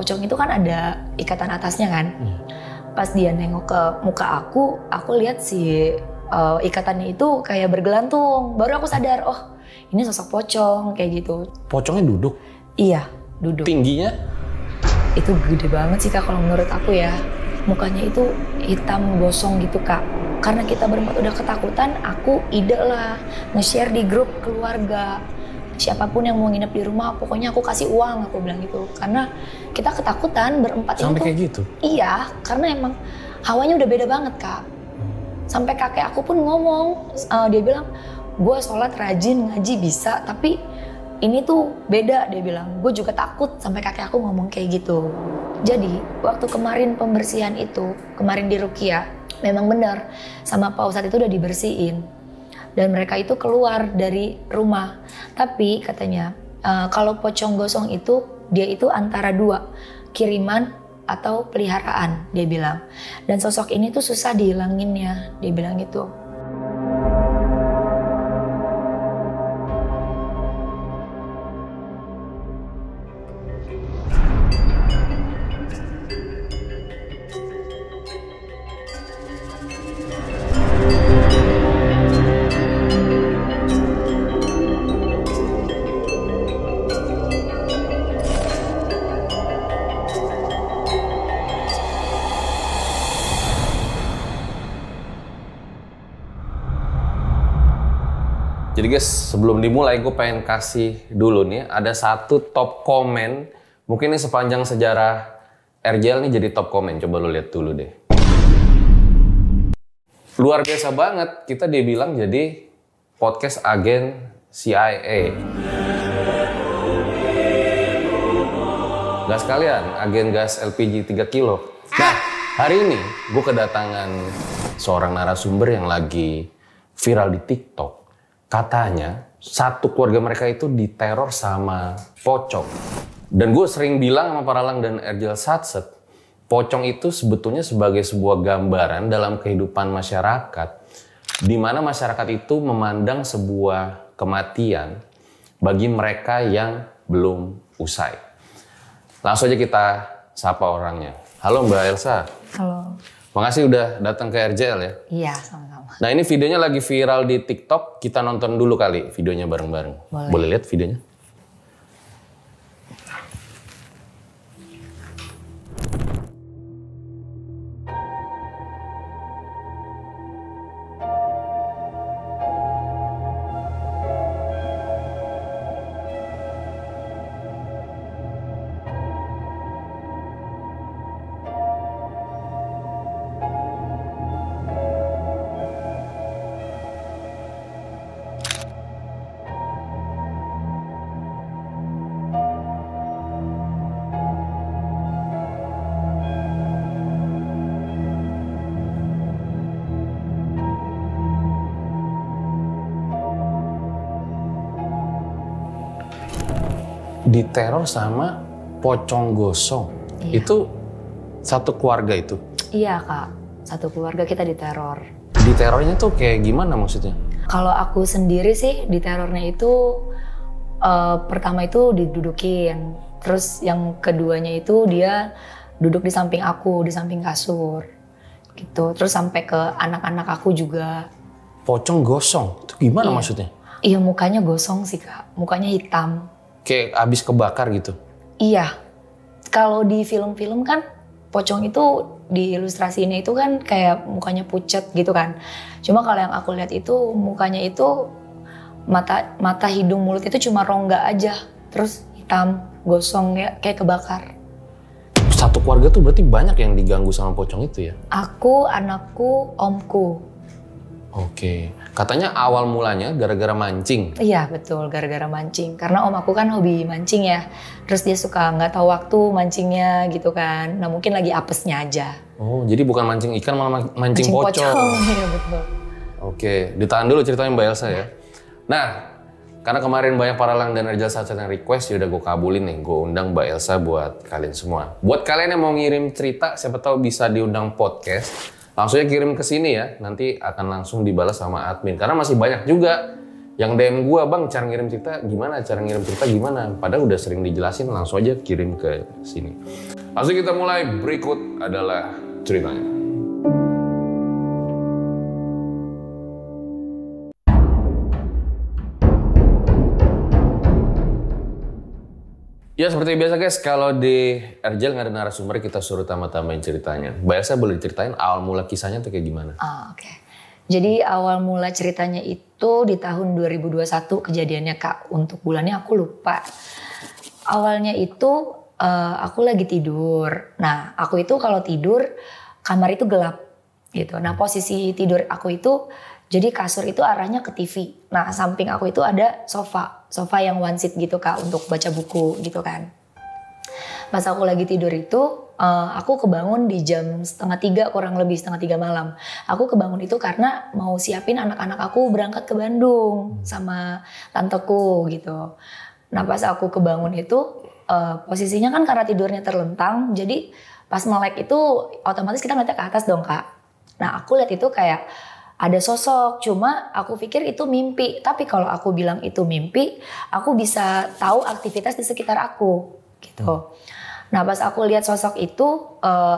pocong itu kan ada ikatan atasnya kan. Pas dia nengok ke muka aku lihat si ikatannya itu kayak bergelantung. Baru aku sadar, oh ini sosok pocong kayak gitu. Pocongnya duduk? Iya, duduk. Tingginya? Itu gede banget sih Kak kalau menurut aku ya. Mukanya itu hitam gosong gitu Kak. Karena kita berempat udah ketakutan, aku ide lah nge-share di grup keluarga. Siapapun yang mau nginep di rumah, pokoknya aku kasih uang, aku bilang gitu. Karena kita ketakutan berempat ini tuh. Sampai kayak gitu? Iya, karena emang hawanya udah beda banget Kak. Sampai kakek aku pun ngomong, dia bilang, gue sholat rajin, ngaji bisa, tapi ini tuh beda, dia bilang. Gue juga takut, sampai kakek aku ngomong kayak gitu. Jadi, waktu kemarin pembersihan itu, kemarin di Ruqyah, memang benar, sama Pak Ustadz itu udah dibersihin. Dan mereka itu keluar dari rumah. Tapi katanya, kalau pocong gosong itu, dia itu antara dua, kiriman atau peliharaan, dia bilang. Dan sosok ini tuh susah dihilanginnya, dia bilang gitu. Jadi guys, sebelum dimulai gue pengen kasih dulu nih, ada satu top komen. Mungkin ini sepanjang sejarah RJL nih jadi top komen. Coba lo lihat dulu deh. Luar biasa banget, kita dia bilang jadi podcast agen CIA. Gas kalian, agen gas LPG 3 kilo. Nah, hari ini gue kedatangan seorang narasumber yang lagi viral di TikTok. Katanya satu keluarga mereka itu diteror sama pocong. Dan gue sering bilang sama Paralang dan RJL Satset, pocong itu sebetulnya sebagai sebuah gambaran dalam kehidupan masyarakat, di mana masyarakat itu memandang sebuah kematian bagi mereka yang belum usai. Langsung aja kita sapa orangnya. Halo Mbak Elsa. Halo. Makasih udah datang ke RJL ya. Iya, sama-sama. Nah ini videonya lagi viral di TikTok, kita nonton dulu kali videonya bareng-bareng. Boleh lihat videonya? Diteror sama pocong gosong. Iya. Itu satu keluarga itu? Iya Kak, satu keluarga kita diteror. Diterornya tuh kayak gimana maksudnya? Kalau aku sendiri sih diterornya itu pertama itu didudukin. Terus yang keduanya itu dia duduk di samping aku, di samping kasur. Gitu. Terus sampai ke anak-anak aku juga. Pocong gosong? Itu gimana maksudnya? Iya mukanya gosong sih Kak, mukanya hitam. Kayak abis kebakar gitu? Iya, kalau di film-film kan pocong itu di ilustrasinya itu kan kayak mukanya pucat gitu kan. Cuma kalau yang aku lihat itu mukanya itu mata hidung mulut itu cuma rongga aja. Terus hitam, gosong kayak kebakar. Satu keluarga tuh berarti banyak yang diganggu sama pocong itu ya? Aku, anakku, omku. Oke, katanya awal mulanya gara-gara mancing. Iya betul, gara-gara mancing. Karena om aku kan hobi mancing ya. Terus dia suka nggak tahu waktu mancingnya gitu kan. Nah mungkin lagi apesnya aja. Oh, jadi bukan mancing ikan malah mancing pocong. Iya betul. Oke, ditahan dulu ceritanya Mbak Elsa ya. Nah, karena kemarin banyak Paralang dan RJL Satset yang request, ya udah gue kabulin nih. Gue undang Mbak Elsa buat kalian semua. Buat kalian yang mau ngirim cerita, siapa tahu bisa diundang podcast. Langsung aja kirim ke sini ya, nanti akan langsung dibalas sama admin. Karena masih banyak juga Yang DM gua, bang cara ngirim cerita gimana? Padahal udah sering dijelasin, langsung aja kirim ke sini. Langsung kita mulai, berikut adalah ceritanya. Ya seperti biasa guys, kalau di Erjel nggak ada narasumber, kita suruh tambah-tambahin ceritanya. Mbak Elsa boleh diceritain awal mula kisahnya tuh kayak gimana? Oke. Jadi awal mula ceritanya itu di tahun 2021 kejadiannya Kak. Untuk bulannya aku lupa. Awalnya itu aku lagi tidur. Nah aku itu kalau tidur kamar itu gelap gitu. Nah posisi tidur aku itu jadi kasur itu arahnya ke TV. Nah samping aku itu ada sofa yang one seat gitu Kak untuk baca buku gitu kan. Pas aku lagi tidur itu aku kebangun di jam 2:30 kurang lebih 2:30 malam. Aku kebangun itu karena mau siapin anak-anak aku berangkat ke Bandung sama tanteku gitu. Nah pas aku kebangun itu posisinya kan karena tidurnya terlentang, jadi pas melek itu otomatis kita ngeliatnya ke atas dong Kak. Nah aku lihat itu kayak ada sosok, cuma aku pikir itu mimpi. Tapi kalau aku bilang itu mimpi, aku bisa tahu aktivitas di sekitar aku gitu. Nah pas aku lihat sosok itu,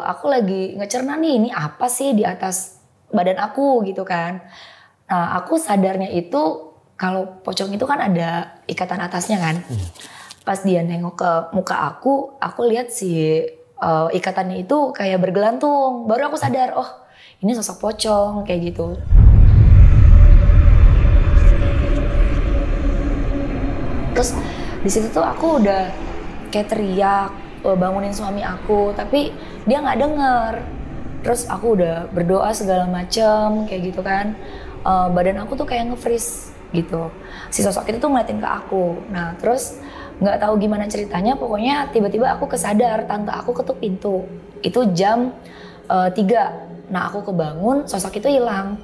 aku lagi ngecerna nih, ini apa sih di atas badan aku gitu kan. Nah aku sadarnya itu kalau pocong itu kan ada ikatan atasnya kan. Pas dia nengok ke muka aku lihat si ikatannya itu kayak bergelantung. Baru aku sadar, oh ini sosok pocong kayak gitu. Terus di situ tuh aku udah kayak teriak, bangunin suami aku, tapi dia nggak denger. Terus aku udah berdoa segala macem kayak gitu kan. Badan aku tuh kayak nge-freeze gitu. Si sosok itu tuh ngeliatin ke aku. Nah terus nggak tahu gimana ceritanya, pokoknya tiba-tiba aku kesadar tante aku ketuk pintu. Itu jam 3. Nah aku kebangun, sosok itu hilang.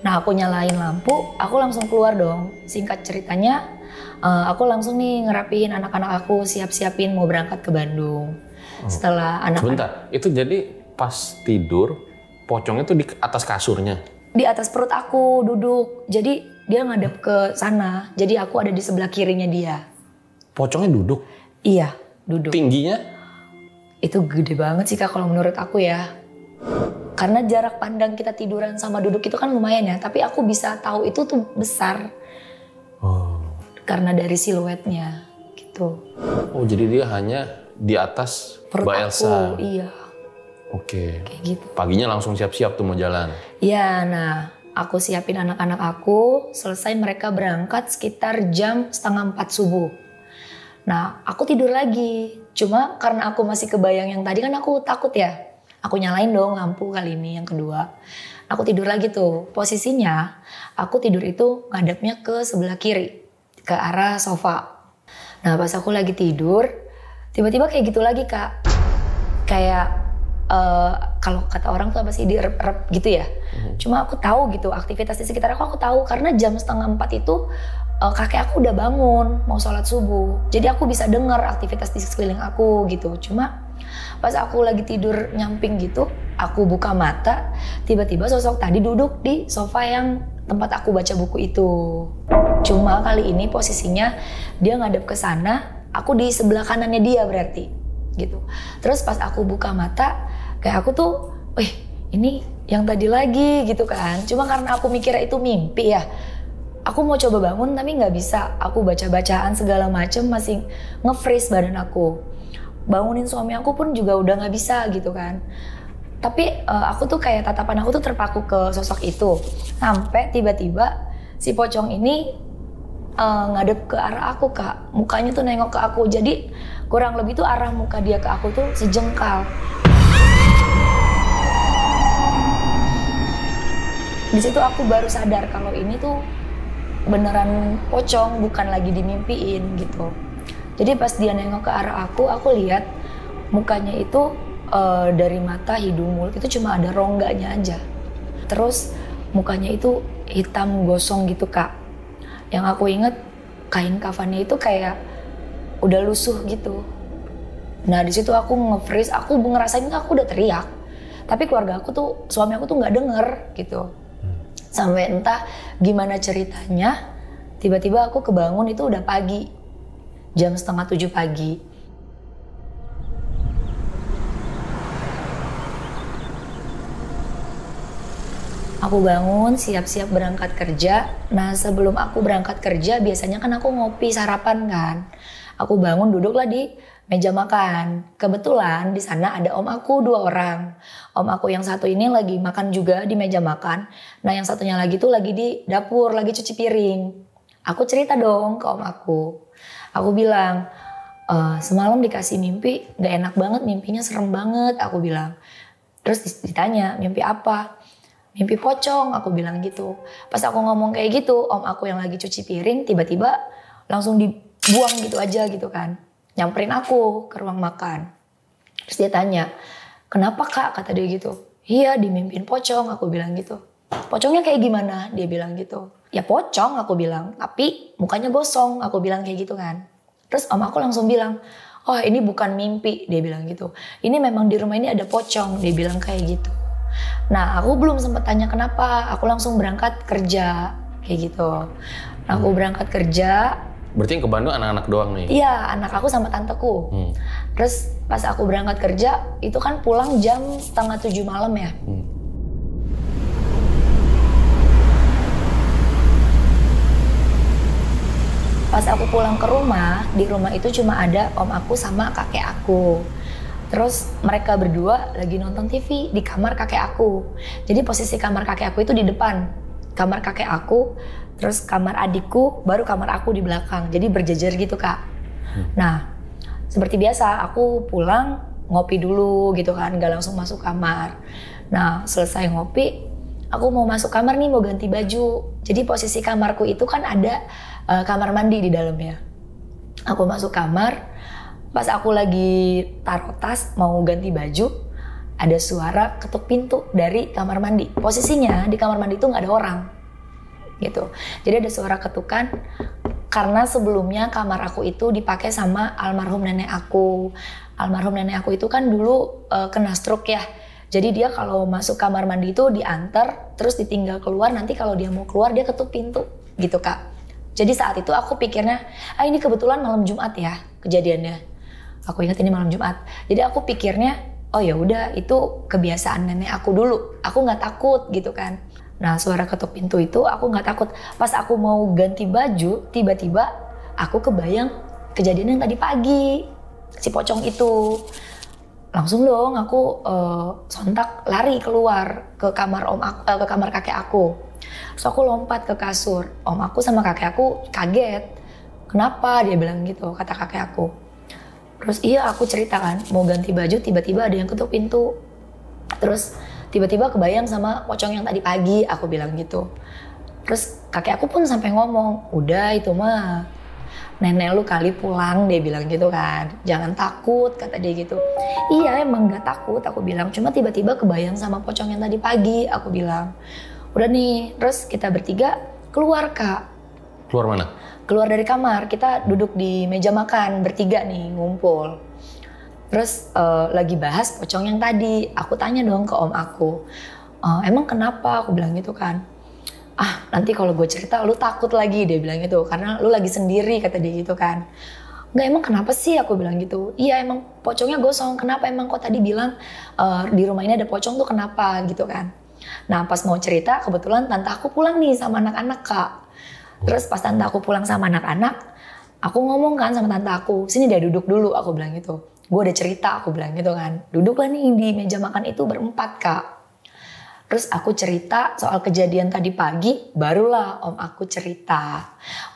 Nah aku nyalain lampu, aku langsung keluar dong. Singkat ceritanya, aku langsung nih ngerapiin anak-anak aku, siap-siapin mau berangkat ke Bandung. Setelah anak-anak... Sebentar, itu jadi pas tidur, pocongnya tuh di atas kasurnya? Di atas perut aku duduk, jadi dia ngadep ke sana. Jadi aku ada di sebelah kirinya dia. Pocongnya duduk? Iya, duduk. Tingginya? Itu gede banget sih Kak kalau menurut aku ya. Karena jarak pandang kita tiduran sama duduk itu kan lumayan ya. Tapi aku bisa tahu itu tuh besar. Karena dari siluetnya gitu. Oh jadi dia hanya di atas perut Mbak Elsa? Aku, iya. Oke. Kayak gitu. Paginya langsung siap-siap tuh mau jalan? Iya, nah aku siapin anak-anak aku. Selesai mereka berangkat sekitar jam 3:30 subuh. Nah aku tidur lagi. Cuma karena aku masih kebayang yang tadi kan aku takut ya. Aku nyalain dong lampu kali ini yang kedua. Aku tidur lagi tuh. Posisinya aku tidur itu ngadepnya ke sebelah kiri. Ke arah sofa. Nah pas aku lagi tidur, tiba-tiba kayak gitu lagi Kak. Kayak kalau kata orang tuh apa sih, direp-rep gitu ya. Cuma aku tahu gitu aktivitas di sekitar aku tahu. Karena jam 3:30 itu kakek aku udah bangun mau sholat subuh. Jadi aku bisa dengar aktivitas di sekeliling aku gitu. Cuma pas aku lagi tidur nyamping gitu, aku buka mata, tiba-tiba sosok tadi duduk di sofa yang tempat aku baca buku itu. Cuma kali ini posisinya dia ngadep ke sana, aku di sebelah kanannya dia berarti gitu. Terus pas aku buka mata, kayak aku tuh, ini yang tadi lagi gitu kan. Cuma karena aku mikirnya itu mimpi ya, aku mau coba bangun tapi nggak bisa. Aku baca-bacaan segala macem masih nge-freeze badan aku. Bangunin suami aku pun juga udah nggak bisa gitu kan. Tapi aku tuh kayak tatapan aku tuh terpaku ke sosok itu. Sampai tiba-tiba si pocong ini ngadep ke arah aku Kak. Mukanya tuh nengok ke aku. Jadi kurang lebih tuh arah muka dia ke aku tuh sejengkal. Di situ aku baru sadar kalau ini tuh beneran pocong, bukan lagi dimimpiin gitu. Jadi pas dia nengok ke arah aku lihat mukanya itu dari mata, hidung, mulut itu cuma ada rongganya aja. Terus mukanya itu hitam gosong gitu Kak. Yang aku inget kain kafannya itu kayak udah lusuh gitu. Nah di situ aku nge-freeze, aku ngerasain itu aku udah teriak. Tapi keluarga aku tuh, suami aku tuh nggak denger gitu. Sampai entah gimana ceritanya, Tiba-tiba aku kebangun itu udah pagi, jam 6:30 pagi. Aku bangun, siap-siap berangkat kerja. Nah, sebelum aku berangkat kerja, biasanya kan aku ngopi sarapan kan. Aku bangun, duduklah di meja makan. Kebetulan di sana ada om aku 2 orang. Om aku yang satu ini lagi makan juga di meja makan. Nah, yang satunya lagi tuh lagi di dapur, lagi cuci piring. Aku cerita dong ke om aku. Aku bilang, semalam dikasih mimpi, gak enak banget, mimpinya serem banget, aku bilang. Terus ditanya, mimpi apa? Mimpi pocong, aku bilang gitu. Pas aku ngomong kayak gitu, om aku yang lagi cuci piring tiba-tiba langsung dibuang gitu aja gitu kan. Nyamperin aku ke ruang makan. Terus dia tanya, kenapa kak? Kata dia gitu. Iya, dimimpin pocong, aku bilang gitu. Pocongnya kayak gimana? Dia bilang gitu. Ya pocong, aku bilang. Tapi mukanya gosong, aku bilang kayak gitu kan. Terus om aku langsung bilang, oh ini bukan mimpi, dia bilang gitu. Ini memang di rumah ini ada pocong, dia bilang kayak gitu. Nah, aku belum sempat tanya kenapa, aku langsung berangkat kerja, kayak gitu. Nah, aku berangkat kerja. Berarti yang ke Bandung anak-anak doang nih? Iya, anak aku sama tanteku. Terus pas aku berangkat kerja, itu kan pulang jam 6:30 malam ya. Pas aku pulang ke rumah, di rumah itu cuma ada om aku sama kakek aku. Terus mereka berdua lagi nonton TV di kamar kakek aku. Jadi posisi kamar kakek aku itu di depan. Kamar kakek aku, terus kamar adikku, baru kamar aku di belakang. Jadi berjejer gitu kak. Nah, seperti biasa aku pulang ngopi dulu gitu kan. Gak langsung masuk kamar. Nah, selesai ngopi, aku mau masuk kamar nih, mau ganti baju. Jadi posisi kamarku itu kan ada kamar mandi di dalamnya. Aku masuk kamar. Pas aku lagi taruh tas mau ganti baju, ada suara ketuk pintu dari kamar mandi. Posisinya di kamar mandi itu nggak ada orang, gitu. Jadi ada suara ketukan karena sebelumnya kamar aku itu dipakai sama almarhum nenek aku. Almarhum nenek aku itu kan dulu kena stroke ya. Jadi dia kalau masuk kamar mandi itu diantar, terus ditinggal keluar. Nanti kalau dia mau keluar dia ketuk pintu, gitu kak. Jadi saat itu aku pikirnya, ini kebetulan malam Jumat ya kejadiannya. Aku ingat ini malam Jumat. Jadi aku pikirnya, oh ya udah itu kebiasaan nenek aku dulu. Aku nggak takut gitu kan. Nah suara ketuk pintu itu aku nggak takut. Pas aku mau ganti baju, tiba-tiba aku kebayang kejadian yang tadi pagi. Si pocong itu. Langsung dong aku sontak lari keluar ke kamar ke kamar kakek aku. Terus aku lompat ke kasur. Om aku sama kakek aku kaget. Kenapa? Dia bilang gitu, kata kakek aku. Terus iya aku cerita kan, mau ganti baju tiba-tiba ada yang ketuk pintu. Terus tiba-tiba kebayang sama pocong yang tadi pagi, aku bilang gitu. Terus kakek aku pun sampai ngomong, udah itu mah nenek lu kali pulang, dia bilang gitu kan. Jangan takut, kata dia gitu. Iya emang gak takut, aku bilang. Cuma tiba-tiba kebayang sama pocong yang tadi pagi, aku bilang. Udah nih, terus kita bertiga keluar kak. Keluar mana? Keluar dari kamar, kita duduk di meja makan bertiga nih, ngumpul. Terus lagi bahas pocong yang tadi. Aku tanya dong ke om aku, emang kenapa? Aku bilang gitu kan. Nanti kalau gue cerita lu takut lagi, dia bilang gitu. Karena lu lagi sendiri, kata dia gitu kan. Enggak, emang kenapa sih? Aku bilang gitu. Iya emang pocongnya gosong, kenapa emang kok tadi bilang di rumah ini ada pocong tuh kenapa gitu kan. Nah pas mau cerita, kebetulan tante aku pulang nih sama anak-anak kak. Terus pas tante aku pulang sama anak-anak, aku ngomong kan sama tante aku, sini dia duduk dulu, aku bilang gitu. Gue udah cerita, aku bilang gitu kan. Duduklah nih di meja makan itu berempat kak. Terus aku cerita soal kejadian tadi pagi, barulah om aku cerita.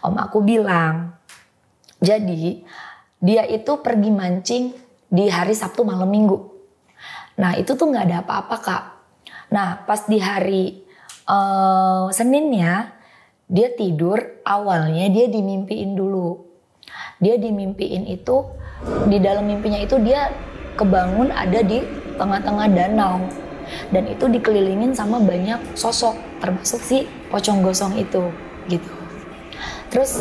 Om aku bilang, jadi dia itu pergi mancing di hari Sabtu malam Minggu. Nah itu tuh gak ada apa-apa kak. Nah pas di hari Seninnya, dia tidur, awalnya dia dimimpiin dulu. Dia dimimpiin itu, di dalam mimpinya itu dia kebangun ada di tengah-tengah danau. Dan itu dikelilingin sama banyak sosok, termasuk si pocong gosong itu, gitu. Terus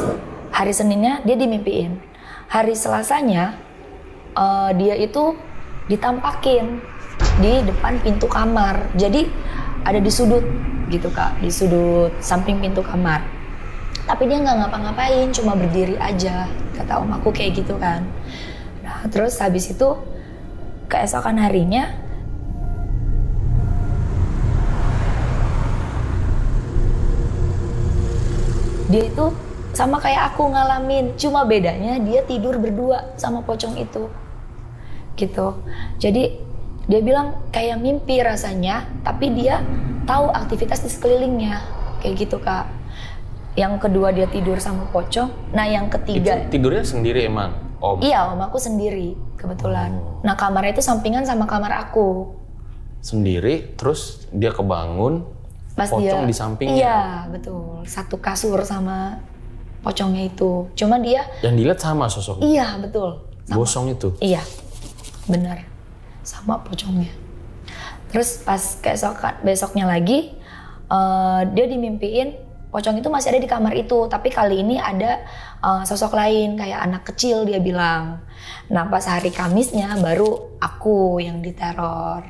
hari Seninnya dia dimimpiin. Hari Selasanya dia itu ditampakin di depan pintu kamar. Jadi ada di sudut gitu kak, di sudut samping pintu kamar. Tapi dia nggak ngapa-ngapain, cuma berdiri aja, kata om aku kayak gitu kan. Nah terus habis itu keesokan harinya dia itu sama kayak aku ngalamin, cuma bedanya dia tidur berdua sama pocong itu gitu. Jadi dia bilang kayak mimpi rasanya, tapi dia tahu aktivitas di sekelilingnya kayak gitu Kak. Yang kedua dia tidur sama pocong. Nah yang ketiga itu tidurnya sendiri emang om? Iya om aku sendiri kebetulan. Nah kamarnya itu sampingan sama kamar aku. Sendiri, terus dia kebangun, pas pocong dia, di sampingnya? Iya betul, satu kasur sama pocongnya itu. Cuma dia yang dilihat sama sosoknya? Iya betul sama. Bosong itu? Iya benar, sama pocongnya. Terus pas keesokan besoknya lagi dia dimimpiin pocong itu masih ada di kamar itu, tapi kali ini ada sosok lain kayak anak kecil dia bilang. Nah pas hari Kamisnya baru aku yang diteror.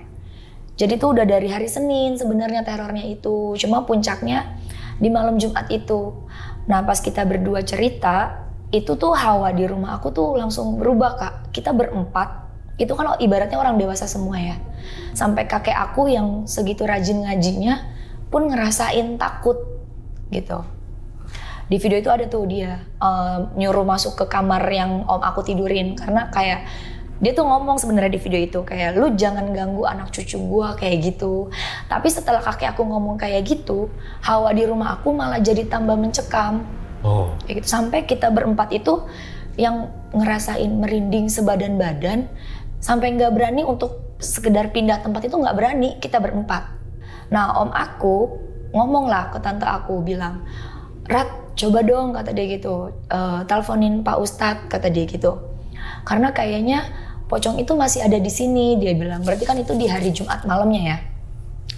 Jadi tuh udah dari hari Senin sebenarnya terornya itu, cuma puncaknya di malam Jumat itu. Nah pas kita berdua cerita, itu tuh hawa di rumah aku tuh langsung berubah Kak. Kita berempat, itu kan ibaratnya orang dewasa semua ya. Sampai kakek aku yang segitu rajin ngajinya pun ngerasain takut gitu. Di video itu ada tuh dia nyuruh masuk ke kamar yang om aku tidurin, karena kayak dia tuh ngomong sebenarnya di video itu kayak lu jangan ganggu anak cucu gua kayak gitu. Tapi setelah kakek aku ngomong kayak gitu, hawa di rumah aku malah jadi tambah mencekam. Kayak gitu. Sampai kita berempat itu yang ngerasain merinding sebadan badan, sampai nggak berani untuk sekedar pindah tempat itu nggak berani, kita berempat. Nah om aku ngomong lah ke tante aku bilang, Rat coba dong kata dia gitu, teleponin Pak Ustadz kata dia gitu. Karena kayaknya pocong itu masih ada di sini, dia bilang. Berarti kan itu di hari Jumat malamnya ya.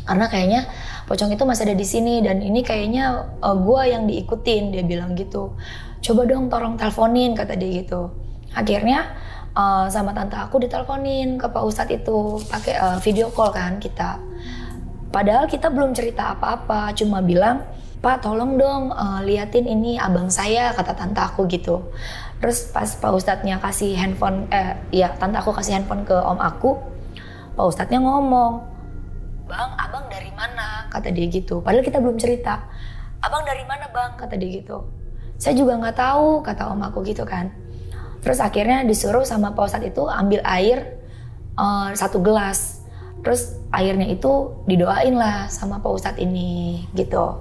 Karena kayaknya pocong itu masih ada di sini dan ini kayaknya gua yang diikutin, dia bilang gitu. Coba dong tolong teleponin kata dia gitu. Akhirnya sama tante aku diteleponin ke Pak Ustadz itu pakai video call kan kita. Padahal kita belum cerita apa-apa, cuma bilang, Pak tolong dong liatin ini abang saya kata tante aku gitu. Terus pas Pak Ustadznya kasih handphone, tante aku kasih handphone ke om aku, Pak Ustadznya ngomong, Bang, abang dari mana? Kata dia gitu. Padahal kita belum cerita. Abang dari mana bang? Kata dia gitu. Saya juga nggak tahu, kata om aku gitu kan. Terus akhirnya disuruh sama Pak Ustadz itu ambil air 1 gelas. Terus airnya itu didoain lah sama Pak Ustadz ini gitu.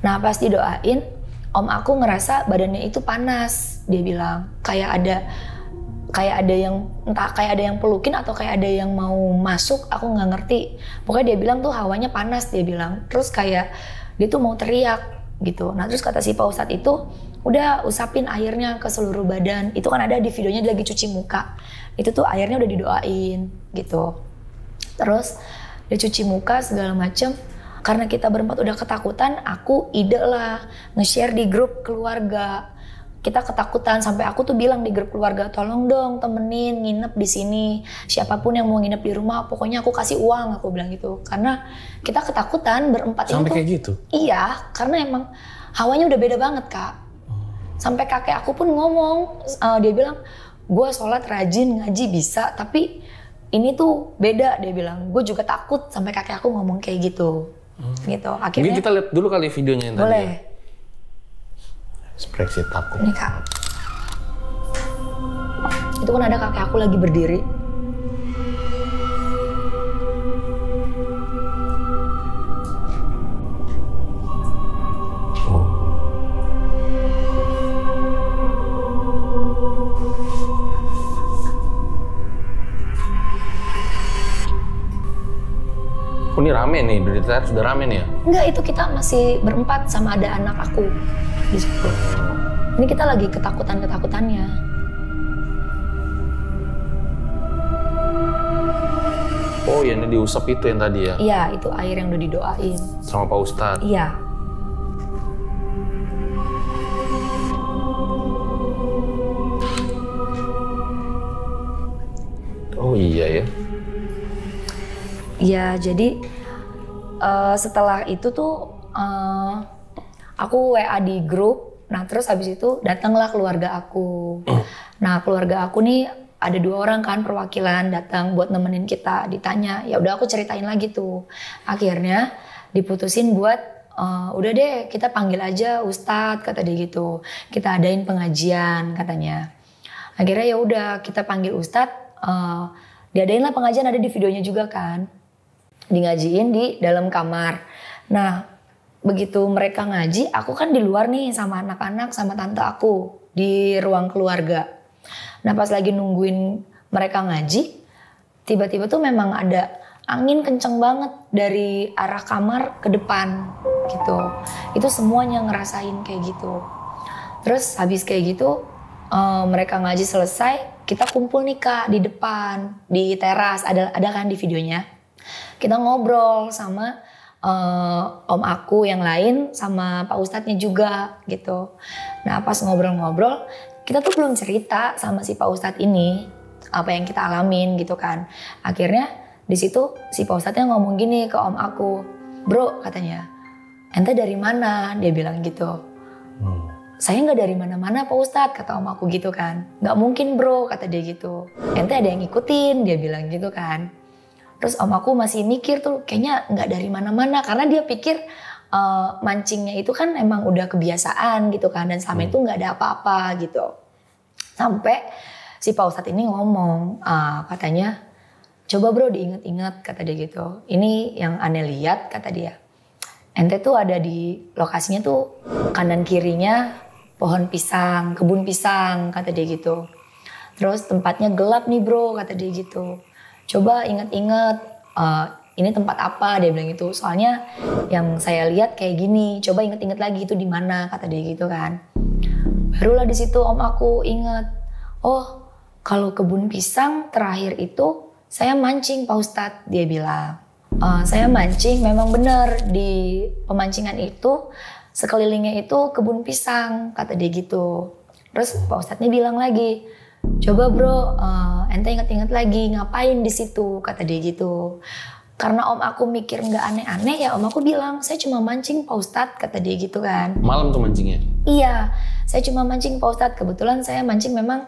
Nah pas didoain, om aku ngerasa badannya itu panas, dia bilang kayak ada yang entah kayak ada yang pelukin atau kayak ada yang mau masuk, aku nggak ngerti. Pokoknya dia bilang tuh hawanya panas, dia bilang. Terus kayak dia tuh mau teriak gitu. Nah terus kata si Pak Ustadz itu, udah usapin airnya ke seluruh badan. Itu kan ada di videonya dia lagi cuci muka. Itu tuh airnya udah didoain gitu. Terus dia cuci muka segala macem. Karena kita berempat udah ketakutan, aku ide lah nge-share di grup keluarga. Kita ketakutan sampai aku tuh bilang di grup keluarga, tolong dong temenin nginep di sini. Siapapun yang mau nginep di rumah, pokoknya aku kasih uang, aku bilang gitu. Karena kita ketakutan berempat sampai itu. Kayak gitu? Iya, karena emang hawanya udah beda banget Kak. Sampai kakek aku pun ngomong, dia bilang, gue sholat rajin ngaji bisa, tapi ini tuh beda, dia bilang. Gue juga takut, sampai kakek aku ngomong kayak gitu. Gitu. Akhirnya mungkin kita lihat dulu kali videonya yang boleh. Tadi ya. Ekspresi takut. Ini Kak. Itu kan ada kakek aku lagi berdiri. Oh, ini rame nih, berita sudah rame nih ya? Enggak, itu kita masih berempat sama ada anak aku di situ. Ini kita lagi ketakutannya. Oh ya, ini diusap itu yang tadi ya? Iya, itu air yang udah didoain. Sama Pak Ustadz? Iya. Oh iya ya? Iya, jadi setelah itu tuh aku WA di grup. Nah terus habis itu datanglah keluarga aku. Nah keluarga aku nih ada 2 orang kan perwakilan datang buat nemenin kita. Ditanya, ya udah aku ceritain lagi tuh. Akhirnya diputusin buat udah deh kita panggil aja Ustadz, kata dia gitu. Kita adain pengajian katanya. Akhirnya ya udah kita panggil Ustadz. Diadain lah pengajian, ada di videonya juga kan. Di ngajiin di dalam kamar. Nah begitu mereka ngaji, aku kan di luar nih sama anak-anak sama tante aku di ruang keluarga. Nah pas lagi nungguin mereka ngaji, tiba-tiba tuh memang ada angin kenceng banget dari arah kamar ke depan gitu. Itu semuanya ngerasain kayak gitu. Terus habis kayak gitu mereka ngaji selesai, kita kumpul nih Kak di depan, di teras, ada kan di videonya. Kita ngobrol sama om aku yang lain sama Pak Ustadznya juga gitu. Nah pas ngobrol-ngobrol kita tuh belum cerita sama si Pak Ustadz ini apa yang kita alamin gitu kan. Akhirnya di situ si Pak Ustadznya ngomong gini ke om aku, bro katanya, ente dari mana? Dia bilang gitu. Saya nggak dari mana-mana Pak Ustadz, kata om aku gitu kan. Nggak mungkin bro, kata dia gitu. Ente ada yang ngikutin, dia bilang gitu kan. Terus om aku masih mikir tuh kayaknya nggak dari mana-mana karena dia pikir mancingnya itu kan emang udah kebiasaan gitu kan dan selama itu nggak ada apa-apa gitu. Sampai si Pak Ustadz ini ngomong katanya, coba bro diinget-inget kata dia gitu. Ini yang aneh lihat kata dia. Ente tuh ada di lokasinya tuh kanan kirinya pohon pisang, kebun pisang kata dia gitu. Terus tempatnya gelap nih bro kata dia gitu. Coba inget-inget ini tempat apa dia bilang gitu. Soalnya yang saya lihat kayak gini. Coba inget-inget lagi itu di mana kata dia gitu kan. Barulah di situ om aku inget. Oh kalau kebun pisang terakhir itu saya mancing Pak Ustadz dia bilang. Saya mancing memang benar di pemancingan itu sekelilingnya itu kebun pisang kata dia gitu. Terus Pak Ustadznya bilang lagi, coba bro, ente inget-inget lagi ngapain di situ kata dia gitu. Karena om aku mikir nggak aneh-aneh ya om aku bilang saya cuma mancing Pak Ustadz kata dia gitu kan. Malam tuh mancingnya? Iya, saya cuma mancing Pak Ustadz. Kebetulan saya mancing memang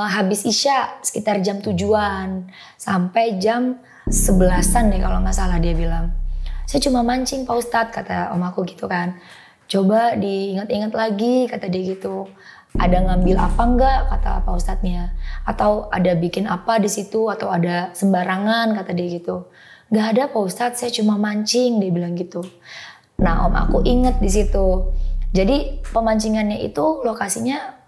habis Isya sekitar jam 7-an sampai jam 11-an deh kalau nggak salah dia bilang. Saya cuma mancing Pak Ustadz kata om aku gitu kan. Coba diingat-ingat lagi kata dia gitu. Ada ngambil apa enggak kata Pak Ustadznya. Atau ada bikin apa di situ atau ada sembarangan kata dia gitu. Gak ada Pak Ustadz, saya cuma mancing dia bilang gitu. Nah om aku inget di situ. Jadi pemancingannya itu lokasinya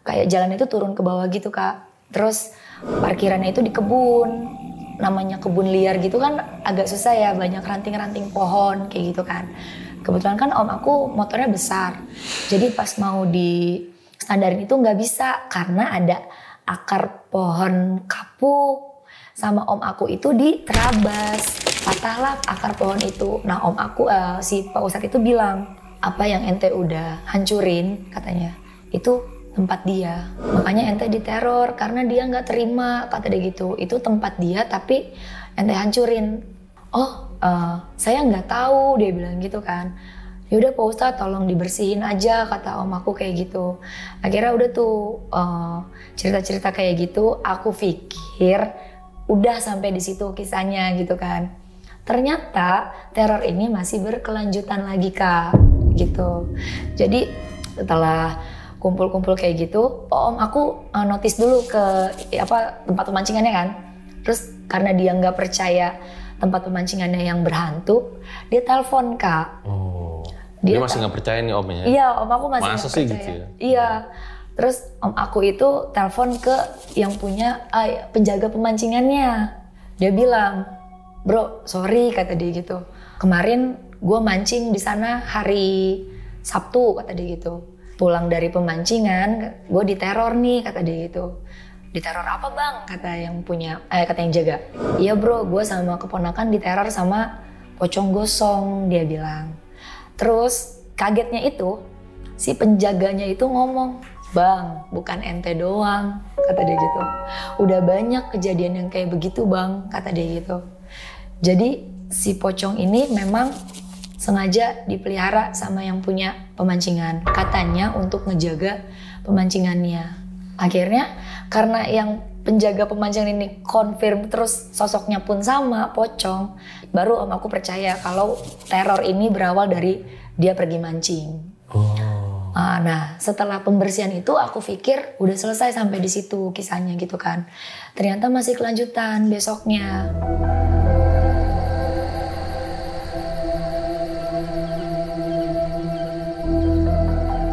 kayak jalan itu turun ke bawah gitu Kak. Terus parkirannya itu di kebun. Namanya kebun liar gitu kan agak susah ya, banyak ranting-ranting pohon kayak gitu kan. Kebetulan kan om aku motornya besar. Jadi pas mau di standarin itu nggak bisa karena ada akar pohon kapuk. Sama om aku itu diterabas, patahlah akar pohon itu. Nah om aku si Pak Ustadz itu bilang, apa yang ente udah hancurin katanya itu tempat dia. Makanya ente diteror karena dia nggak terima kata dia gitu. Itu tempat dia tapi ente hancurin. Oh saya nggak tahu dia bilang gitu kan. Yaudah Pak Ustadz tolong dibersihin aja kata om aku kayak gitu. Akhirnya udah tuh cerita-cerita kayak gitu. Aku pikir udah sampai di situ kisahnya gitu kan. Ternyata teror ini masih berkelanjutan lagi Kak gitu. Jadi setelah kumpul-kumpul kayak gitu, om aku notice dulu ke tempat pemancingannya kan. Terus karena dia nggak percaya tempat pemancingannya yang berhantu, dia telepon Kak. Oh, dia masih nggak percaya nih omnya? Iya, om aku masih nggak percaya. Gitu ya? Iya. Terus om aku itu telepon ke yang punya penjaga pemancingannya. Dia bilang, bro sorry kata dia gitu. Kemarin gue mancing di sana hari Sabtu kata dia gitu. Pulang dari pemancingan gue diteror nih kata dia gitu. Diteror apa bang? Kata yang punya, kata yang jaga. Iya bro, gue sama keponakan diteror sama pocong gosong dia bilang. Terus kagetnya itu si penjaganya itu ngomong, bang, bukan ente doang, kata dia gitu. Udah banyak kejadian yang kayak begitu bang, kata dia gitu. Jadi si pocong ini memang sengaja dipelihara sama yang punya pemancingan. Katanya untuk ngejaga pemancingannya. Akhirnya karena yang penjaga pemancingan ini konfirm terus sosoknya pun sama, pocong, baru om aku percaya kalau teror ini berawal dari dia pergi mancing. Nah, setelah pembersihan itu aku pikir udah selesai sampai di situ kisahnya gitu kan. Ternyata masih kelanjutan besoknya.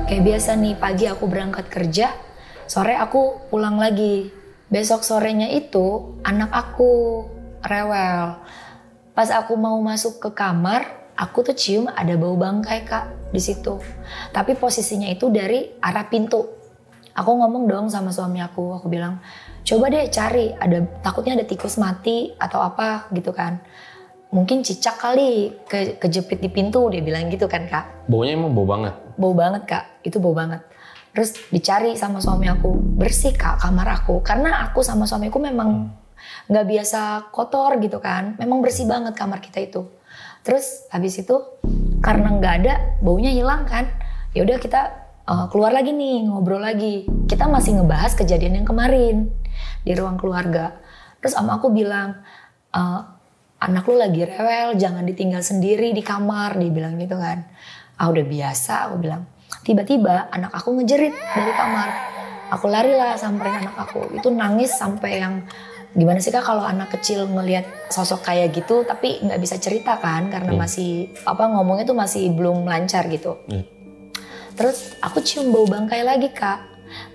Kayak biasa nih, pagi aku berangkat kerja, sore aku pulang lagi. Besok sorenya itu anak aku rewel. Pas aku mau masuk ke kamar, aku tuh cium ada bau bangkai Kak di situ. Tapi posisinya itu dari arah pintu. Aku ngomong dong sama suami aku bilang, coba deh cari, takutnya ada tikus mati atau apa gitu kan. Mungkin cicak kali kejepit di pintu, dia bilang gitu kan Kak. Baunya emang bau banget? Bau banget Kak, itu bau banget. Terus dicari sama suami aku, bersih Kak kamar aku. Karena aku sama suamiku memang gak biasa kotor gitu kan. Memang bersih banget kamar kita itu. Terus habis itu karena gak ada, baunya hilang kan. Ya udah kita keluar lagi nih, ngobrol lagi. Kita masih ngebahas kejadian yang kemarin di ruang keluarga. Terus sama aku bilang, anak lu lagi rewel, jangan ditinggal sendiri di kamar, dia bilang gitu kan. Udah biasa, aku bilang. Tiba-tiba anak aku ngejerit dari kamar. Aku larilah samperin anak aku. Itu nangis sampai yang gimana sih Kak kalau anak kecil ngelihat sosok kayak gitu tapi nggak bisa cerita kan karena masih ngomongnya tuh masih belum lancar gitu. Terus aku cium bau bangkai lagi Kak.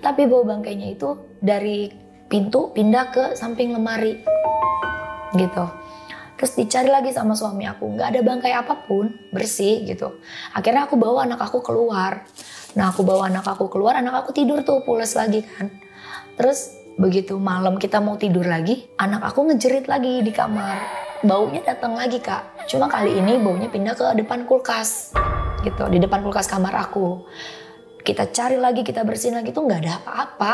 Tapi bau bangkainya itu dari pintu pindah ke samping lemari gitu. Terus dicari lagi sama suami aku, nggak ada bangkai apapun, bersih gitu. Akhirnya aku bawa anak aku keluar. Nah aku bawa anak aku keluar, anak aku tidur tuh pules lagi kan. Terus begitu malam kita mau tidur lagi, anak aku ngejerit lagi di kamar. Baunya datang lagi Kak, cuma kali ini baunya pindah ke depan kulkas gitu, di depan kulkas kamar aku. Kita cari lagi, kita bersihin lagi tuh nggak ada apa-apa.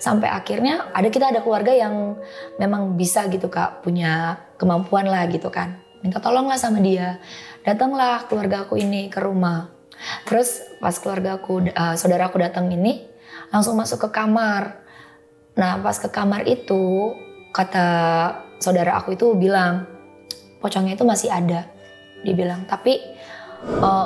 Sampai akhirnya kita ada keluarga yang memang bisa gitu Kak, punya kemampuan lah gitu kan. Minta tolong lah sama dia. Datanglah keluarga aku ini ke rumah. Terus pas keluarga aku, saudara aku datang ini, langsung masuk ke kamar. Nah pas ke kamar itu, kata saudara aku itu bilang, pocongnya itu masih ada. Dia bilang, tapi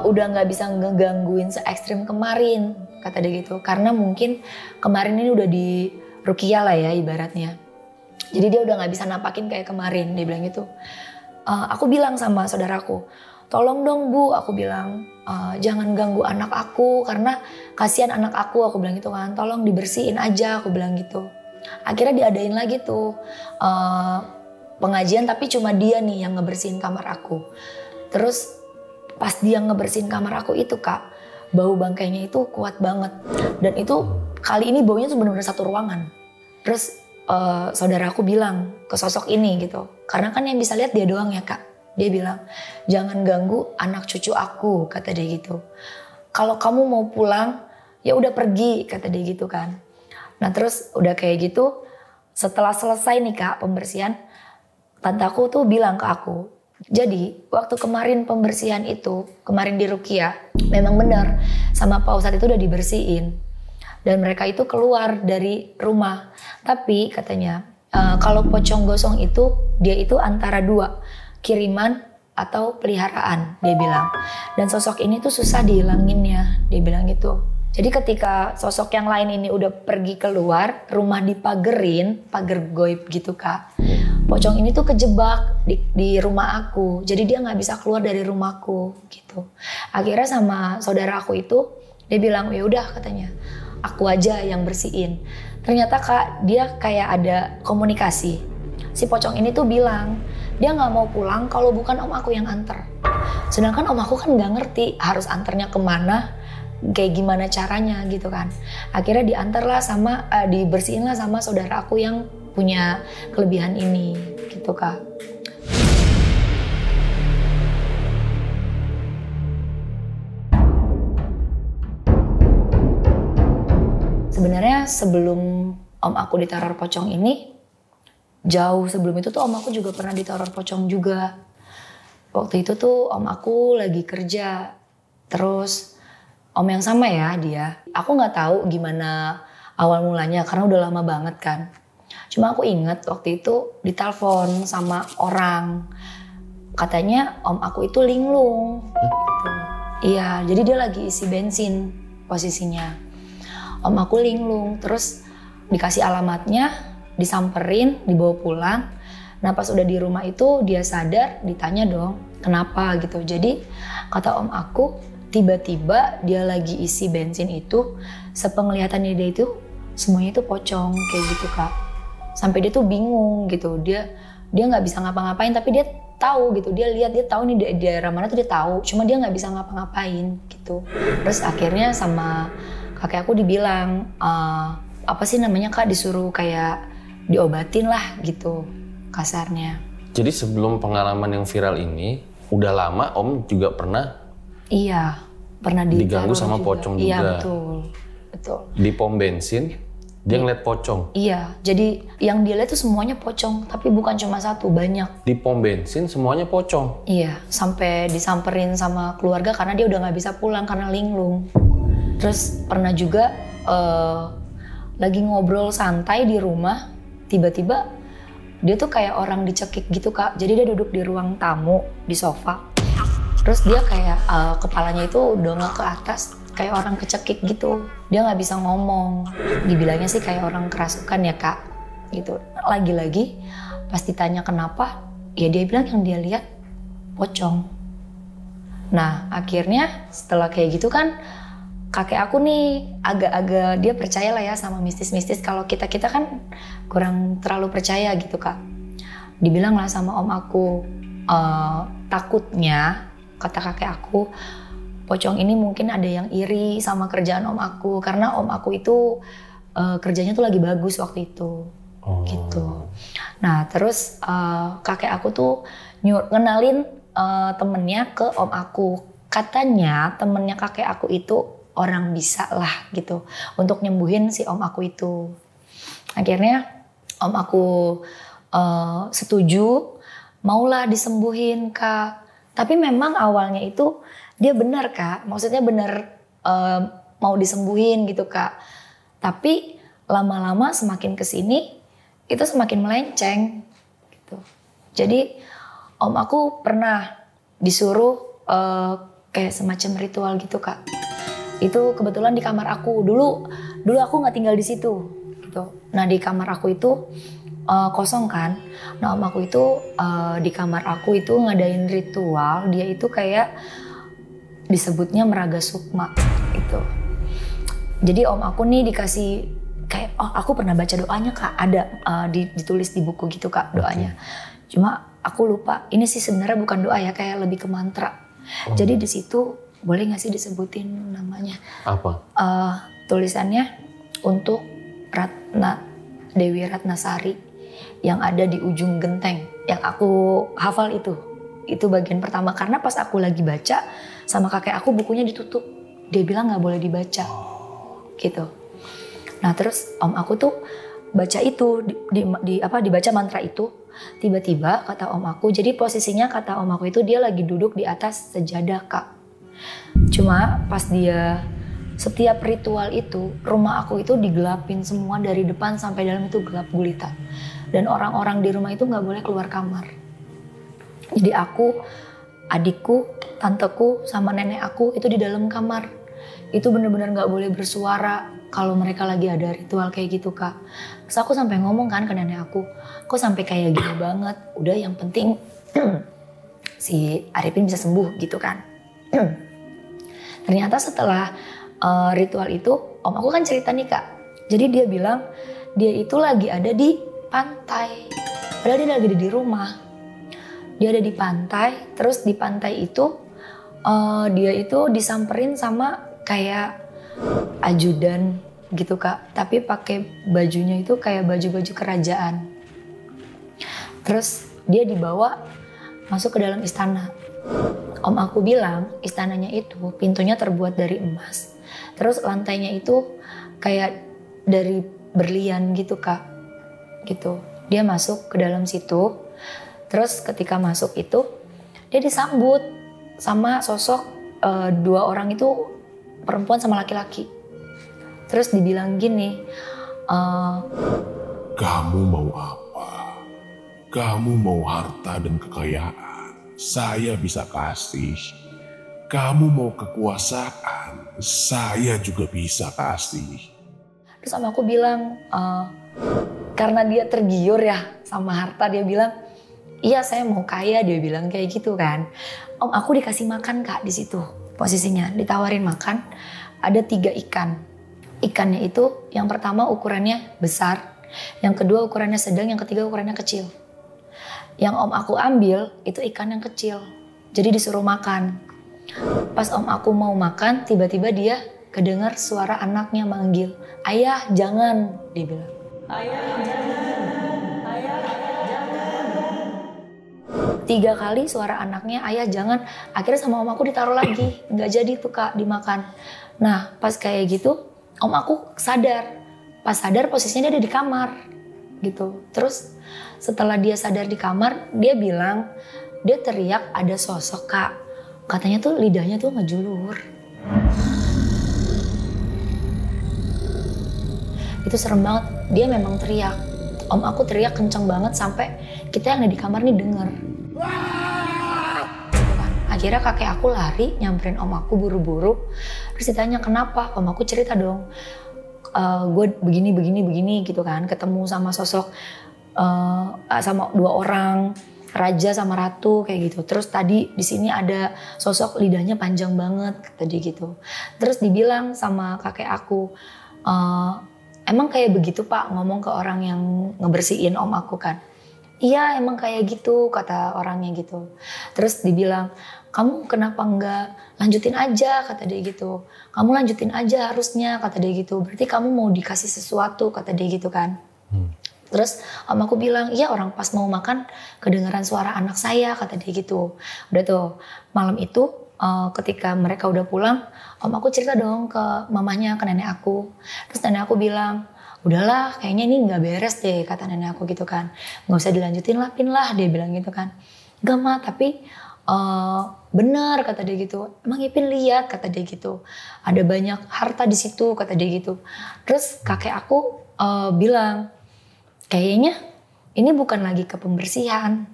udah nggak bisa ngegangguin se-ekstrim kemarin, kata dia gitu. Karena mungkin kemarin ini udah di ruqyah lah ya ibaratnya. Jadi dia udah nggak bisa nampakin kayak kemarin, dia bilang gitu. Aku bilang sama saudaraku, tolong dong Bu, aku bilang jangan ganggu anak aku karena kasihan anak aku bilang gitu kan. Tolong dibersihin aja, aku bilang gitu. Akhirnya diadain lagi tuh pengajian tapi cuma dia nih yang ngebersihin kamar aku. Terus pas dia ngebersihin kamar aku itu Kak, bau bangkainya itu kuat banget. Dan itu kali ini baunya tuh benar-benar satu ruangan. Terus saudara aku bilang ke sosok ini gitu. Karena kan yang bisa lihat dia doang ya Kak. Dia bilang, jangan ganggu anak cucu aku, kata dia gitu. Kalau kamu mau pulang, ya udah pergi, kata dia gitu kan. Nah terus udah kayak gitu, setelah selesai nih Kak pembersihan, tante aku tuh bilang ke aku, jadi waktu kemarin pembersihan itu, kemarin di ruqyah, memang benar sama Pak Ustadz itu udah dibersihin. Dan mereka itu keluar dari rumah. Tapi katanya kalau pocong gosong itu, dia itu antara dua, kiriman atau peliharaan, dia bilang. Dan sosok ini tuh susah dihilanginnya, dia bilang gitu. Jadi ketika sosok yang lain ini udah pergi keluar, rumah dipagerin, pagar goib gitu Kak. Pocong ini tuh kejebak di rumah aku, jadi dia nggak bisa keluar dari rumahku gitu. Akhirnya sama saudara aku itu, dia bilang ya udah katanya, aku aja yang bersihin. Ternyata Kak, dia kayak ada komunikasi. Si pocong ini tuh bilang, dia nggak mau pulang kalau bukan om aku yang anter. Sedangkan om aku kan nggak ngerti harus anternya kemana, kayak gimana caranya gitu kan. Akhirnya diantarlah sama, dibersihin lah sama saudara aku yang punya kelebihan ini gitu Kak. Sebenarnya sebelum om aku diteror pocong ini, jauh sebelum itu tuh om aku juga pernah diteror pocong juga. Waktu itu tuh om aku lagi kerja. Terus om yang sama ya dia. Aku nggak tahu gimana awal mulanya karena udah lama banget kan. Cuma aku inget waktu itu ditelepon sama orang. Katanya om aku itu linglung. Gitu. Iya, jadi dia lagi isi bensin posisinya. Om aku linglung, terus dikasih alamatnya, disamperin, dibawa pulang. Nah pas udah di rumah itu dia sadar, ditanya dong kenapa gitu. Jadi kata om aku tiba-tiba dia lagi isi bensin itu, sepenglihatannya dia itu semuanya itu pocong kayak gitu Kak. Sampai dia tuh bingung gitu, dia nggak bisa ngapa-ngapain tapi dia tahu gitu, dia lihat, dia tahu nih di daerah mana tuh dia tahu, cuma dia nggak bisa ngapa-ngapain gitu. Terus akhirnya sama kakek aku dibilang apa sih namanya Kak, disuruh kayak diobatin lah gitu kasarnya. Jadi sebelum pengalaman yang viral ini, udah lama Om juga pernah? Iya, pernah diganggu sama juga. Pocong juga. Iya betul. Di pom bensin, dia ngeliat pocong? Iya, jadi yang dia lihat tuh semuanya pocong, tapi bukan cuma satu, banyak. Di pom bensin semuanya pocong? Iya, sampai disamperin sama keluarga karena dia udah nggak bisa pulang karena linglung. Terus pernah juga lagi ngobrol santai di rumah, tiba-tiba dia tuh kayak orang dicekik gitu Kak. Jadi dia duduk di ruang tamu di sofa. Terus dia kayak kepalanya itu dongak ke atas kayak orang kecekik gitu. Dia nggak bisa ngomong. Dibilangnya sih kayak orang kerasukan ya Kak. Gitu. Lagi-lagi pas ditanya kenapa, ya dia bilang yang dia lihat pocong. Nah akhirnya setelah kayak gitu kan kakek aku nih agak-agak dia percaya lah ya sama mistis-mistis. Kalau kita kan kurang terlalu percaya gitu Kak. Dibilang lah sama om aku, takutnya kata kakek aku, pocong ini mungkin ada yang iri sama kerjaan om aku. Karena om aku itu kerjanya tuh lagi bagus waktu itu. Gitu. Nah terus kakek aku tuh ngenalin temennya ke om aku. Katanya temennya kakek aku itu orang bisa lah gitu untuk nyembuhin si om aku itu. Akhirnya om aku setuju, maulah disembuhin Kak. Tapi memang awalnya itu dia benar Kak, maksudnya benar mau disembuhin gitu Kak. Tapi lama-lama semakin kesini itu semakin melenceng gitu. Jadi om aku pernah disuruh kayak semacam ritual gitu Kak. Itu kebetulan di kamar aku dulu aku nggak tinggal di situ gitu. Nah di kamar aku itu kosong kan. Nah om aku itu di kamar aku itu ngadain ritual. Dia itu kayak disebutnya meraga sukma gitu. Jadi om aku nih dikasih kayak aku pernah baca doanya Kak, ada ditulis di buku gitu Kak doanya. Cuma aku lupa. Ini sih sebenarnya bukan doa ya, kayak lebih ke mantra. Jadi di situ boleh nggak sih disebutin namanya? Apa? Tulisannya untuk Dewi Ratnasari yang ada di ujung genteng. Yang aku hafal itu bagian pertama. Karena pas aku lagi baca sama kakek aku bukunya ditutup. Dia bilang nggak boleh dibaca. Gitu. Nah terus om aku tuh baca itu dibaca mantra itu. Tiba-tiba kata om aku, jadi posisinya kata om aku itu dia lagi duduk di atas sejadah Kak. Cuma pas dia setiap ritual itu rumah aku itu digelapin semua dari depan sampai dalam itu gelap gulita. Dan orang-orang di rumah itu nggak boleh keluar kamar. Jadi aku, adikku, tanteku sama nenek aku itu di dalam kamar. Itu benar-benar nggak boleh bersuara kalau mereka lagi ada ritual kayak gitu Kak. Terus aku sampai ngomong kan ke nenek aku, kok sampai kayak gini banget. Udah yang penting si Arifin bisa sembuh gitu kan. Ternyata setelah ritual itu, om aku kan cerita nih Kak. Jadi dia bilang dia itu lagi ada di pantai. Padahal dia lagi di rumah. Dia ada di pantai, terus di pantai itu dia itu disamperin sama kayak ajudan gitu Kak. Tapi pakai bajunya itu kayak baju-baju kerajaan. Terus dia dibawa masuk ke dalam istana. Om aku bilang istananya itu pintunya terbuat dari emas. Terus lantainya itu kayak dari berlian gitu Kak. Gitu. Dia masuk ke dalam situ. Terus ketika masuk itu dia disambut sama sosok 2 orang itu, perempuan sama laki-laki. Terus dibilang gini, kamu mau apa? Kamu mau harta dan kekayaan? Saya bisa kasih. Kamu mau kekuasaan? Saya juga bisa kasih. Terus sama aku bilang, karena dia tergiur ya sama harta, dia bilang, iya saya mau kaya, dia bilang kayak gitu kan. Om aku dikasih makan Kak di situ posisinya, ditawarin makan, ada 3 ikan. Ikannya itu yang pertama ukurannya besar, yang kedua ukurannya sedang, yang ketiga ukurannya kecil. Yang om aku ambil itu ikan yang kecil, jadi disuruh makan. Pas om aku mau makan, tiba-tiba dia kedengar suara anaknya manggil, ayah jangan, dia bilang. Ayah jangan, ayah jangan. 3 kali suara anaknya, ayah jangan. Akhirnya sama om aku ditaruh lagi, nggak jadi tuh Kak dimakan. Nah pas kayak gitu, om aku sadar. Pas sadar posisinya dia ada di kamar gitu. Terus setelah dia sadar di kamar, dia bilang, dia teriak ada sosok Kak. Katanya tuh lidahnya tuh ngejulur. Itu serem banget, dia memang teriak. Om aku teriak kenceng banget sampai kita yang ada di kamar nih denger. Akhirnya kakek aku lari nyamperin om aku buru-buru. Terus ditanya kenapa, om aku cerita dong. Gue begini gitu kan, ketemu sama sosok sama 2 orang, raja sama ratu kayak gitu. Terus tadi di sini ada sosok lidahnya panjang banget tadi gitu. Terus dibilang sama kakek aku, emang kayak begitu Pak ngomong ke orang yang ngebersihin om aku kan. Iya emang kayak gitu kata orangnya gitu. Terus dibilang, kamu kenapa enggak lanjutin aja kata dia gitu. Kamu lanjutin aja harusnya kata dia gitu. Berarti kamu mau dikasih sesuatu kata dia gitu kan. Terus om aku bilang, iya orang pas mau makan kedengaran suara anak saya kata dia gitu. Udah tuh malam itu ketika mereka udah pulang, om aku cerita dong ke mamanya, ke nenek aku. Terus nenek aku bilang, udahlah kayaknya ini nggak beres deh kata nenek aku gitu kan. Nggak usah dilanjutin lah Pin lah dia bilang gitu kan. Gak mah tapi bener kata dia gitu. Emang Ipin lihat kata dia gitu. Ada banyak harta di situ kata dia gitu. Terus kakek aku bilang, kayaknya ini bukan lagi ke pembersihan,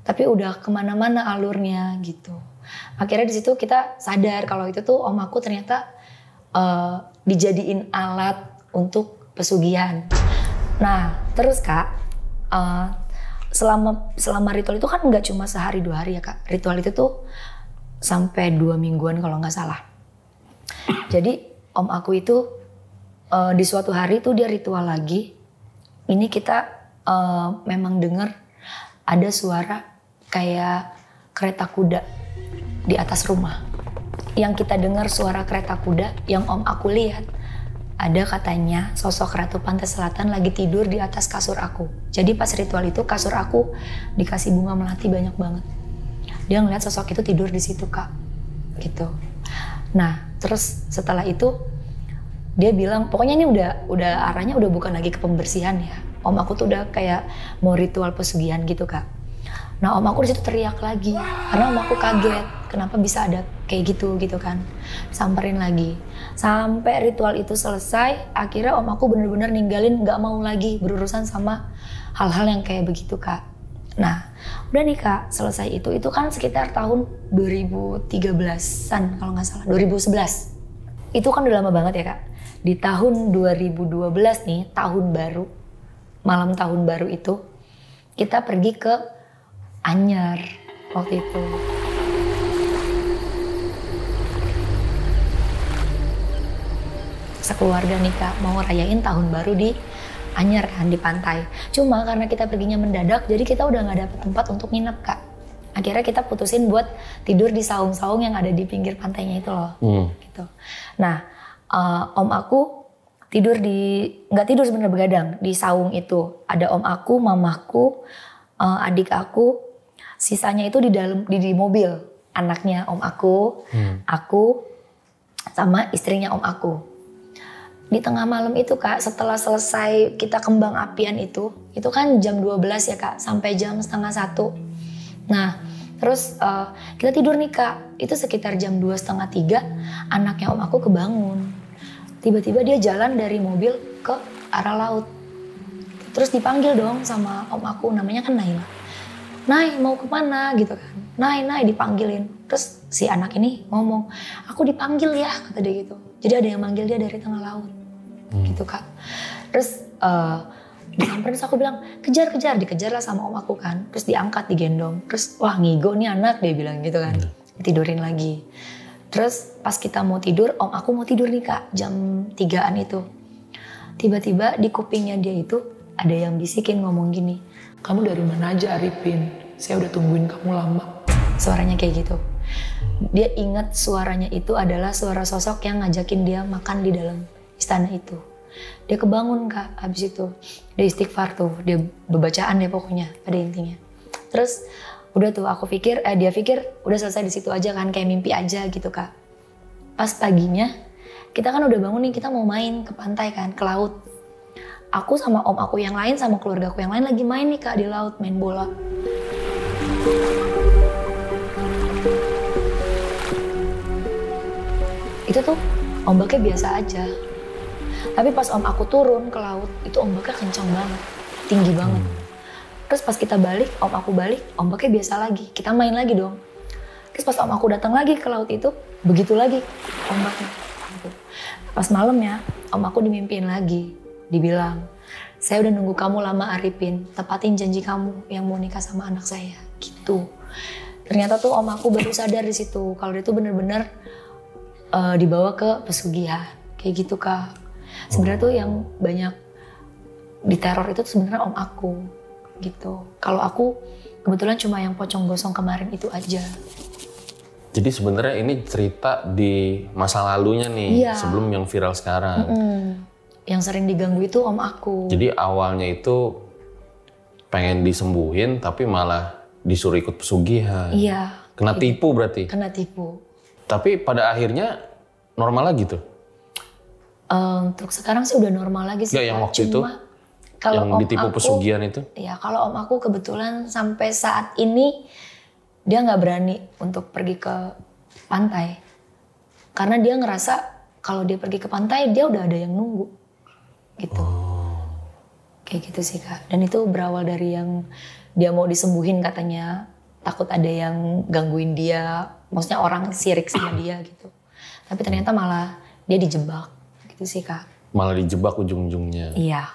tapi udah kemana-mana alurnya gitu. Akhirnya di situ kita sadar kalau itu tuh om aku ternyata dijadiin alat untuk pesugihan. Nah terus Kak, selama ritual itu kan nggak cuma sehari 2 hari ya Kak. Ritual itu tuh sampai 2 mingguan kalau nggak salah. Jadi om aku itu di suatu hari tuh dia ritual lagi. Ini kita memang dengar ada suara kayak kereta kuda di atas rumah. Yang kita dengar suara kereta kuda, yang om aku lihat ada katanya sosok Ratu Pantai Selatan lagi tidur di atas kasur aku. Jadi pas ritual itu kasur aku dikasih bunga melati banyak banget. Dia ngeliat sosok itu tidur di situ Kak, gitu. Nah terus setelah itu dia bilang, pokoknya ini udah arahnya udah bukan lagi ke pembersihan ya. Om aku tuh udah kayak mau ritual pesugihan gitu Kak. Nah om aku di situ teriak lagi, karena om aku kaget kenapa bisa ada kayak gitu kan. Samperin lagi, sampai ritual itu selesai. Akhirnya om aku bener-bener ninggalin, nggak mau lagi berurusan sama hal-hal yang kayak begitu Kak. Nah udah nih Kak, selesai itu kan sekitar tahun 2013an kalau nggak salah, 2011. Itu kan udah lama banget ya Kak. Di tahun 2012 nih, tahun baru, malam tahun baru itu, kita pergi ke Anyer waktu itu. Sekeluarga nih Kak, mau rayain tahun baru di Anyer kan, di pantai. Cuma karena kita perginya mendadak, jadi kita udah gak dapet tempat untuk nginep Kak. Akhirnya kita putusin buat tidur di saung-saung yang ada di pinggir pantainya itu loh. Gitu. Nah, om aku tidur nggak tidur sebenarnya, begadang di saung itu. Ada om aku, mamaku, adik aku, sisanya itu di mobil. Anaknya om aku, aku sama istrinya om aku. Di tengah malam itu Kak, setelah selesai kita kembang apian itu kan jam 12 ya Kak, sampai jam 12:30. Nah, Terus kita tidur nih Kak, itu sekitar jam 2:30, anaknya om aku kebangun. Tiba-tiba dia jalan dari mobil ke arah laut. Terus dipanggil dong sama om aku, namanya kan Naila. Nay mau kemana gitu kan, Nay dipanggilin. Terus si anak ini ngomong, aku dipanggil ya, kata dia gitu. Jadi ada yang manggil dia dari tengah laut gitu Kak. Terus disamperin, terus aku bilang kejar, dikejar lah sama om aku kan. Terus diangkat, digendong. Terus wah ngigo nih anak, dia bilang gitu kan. Tidurin lagi. Terus pas kita mau tidur, om aku mau tidur nih Kak, jam 3-an itu. Tiba-tiba di kupingnya dia itu ada yang bisikin ngomong gini, kamu dari mana aja Arifin? Saya udah tungguin kamu lama. Suaranya kayak gitu. Dia ingat suaranya itu adalah suara sosok yang ngajakin dia makan di dalam istana itu. Dia kebangun Kak, habis itu dia istighfar tuh, dia berbacaan deh pokoknya pada intinya. Terus udah tuh aku pikir, dia pikir udah selesai di situ aja kan, kayak mimpi aja gitu Kak. Pas paginya kita kan udah bangun nih, kita mau main ke pantai kan, ke laut. Aku sama om aku yang lain sama keluarga aku yang lain lagi main nih Kak di laut, main bola. Itu tuh ombaknya biasa aja. Tapi pas om aku turun ke laut, itu ombaknya kencang banget, tinggi banget. Terus pas kita balik, om aku balik, ombaknya biasa lagi. Kita main lagi dong. Terus pas om aku datang lagi ke laut itu, begitu lagi ombaknya. Pas malam ya, om aku dimimpiin lagi. Dibilang, saya udah nunggu kamu lama Arifin, tepatin janji kamu yang mau nikah sama anak saya, gitu. Ternyata tuh om aku baru sadar di situ kalau dia tuh bener-bener dibawa ke pesugihan, kayak gitu Kak. Sebenarnya tuh yang banyak diteror itu sebenarnya om aku, gitu. Kalau aku kebetulan cuma yang pocong gosong kemarin itu aja. Jadi sebenarnya ini cerita di masa lalunya nih, iya. Sebelum yang viral sekarang. Yang sering diganggu itu om aku. Jadi awalnya itu pengen disembuhin tapi malah disuruh ikut pesugihan. Iya. Kena tipu berarti? Kena tipu. Tapi pada akhirnya normal lagi tuh? Untuk sekarang sih udah normal lagi sih. Gak yang waktu itu? Kalau yang ditipu pesugihan itu? Ya kalau om aku kebetulan sampai saat ini dia nggak berani untuk pergi ke pantai. Karena dia ngerasa kalau dia pergi ke pantai dia udah ada yang nunggu. Gitu. Kayak gitu sih Kak. Dan itu berawal dari yang dia mau disembuhin katanya, takut ada yang gangguin dia, maksudnya orang sirik sama dia gitu. Tapi ternyata malah dia dijebak gitu sih Kak. Malah dijebak ujung-ujungnya? Iya.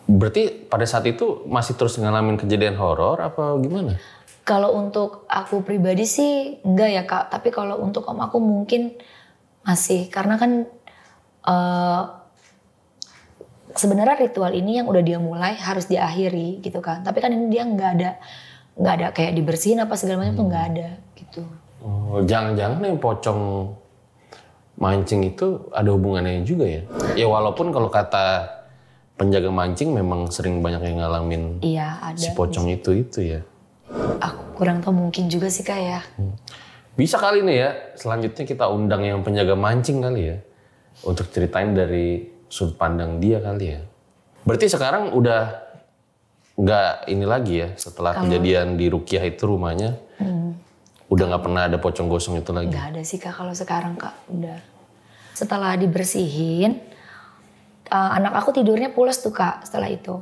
Berarti pada saat itu masih terus ngalamin kejadian horor apa gimana? Kalau untuk aku pribadi sih enggak ya Kak, tapi kalau untuk om aku mungkin masih, karena kan sebenarnya ritual ini yang udah dia mulai harus diakhiri gitu kan. Tapi kan ini dia nggak ada kayak dibersihin apa segala macam tuh nggak ada gitu. Oh, jangan-jangan yang pocong mancing itu ada hubungannya juga ya? Ya walaupun kalau kata penjaga mancing memang sering banyak yang ngalamin ada si pocong itu ya. Aku kurang tahu, mungkin juga sih Kak ya. Bisa kali nih ya, selanjutnya kita undang yang penjaga mancing kali ya. Untuk ceritain dari sudut pandang dia kali ya. Berarti sekarang udah nggak ini lagi ya setelah kejadian di Rukiah itu rumahnya. Udah nggak pernah ada pocong gosong itu lagi? Nggak ada sih Kak kalau sekarang Kak, udah. Setelah dibersihin, anak aku tidurnya pules tuh Kak setelah itu.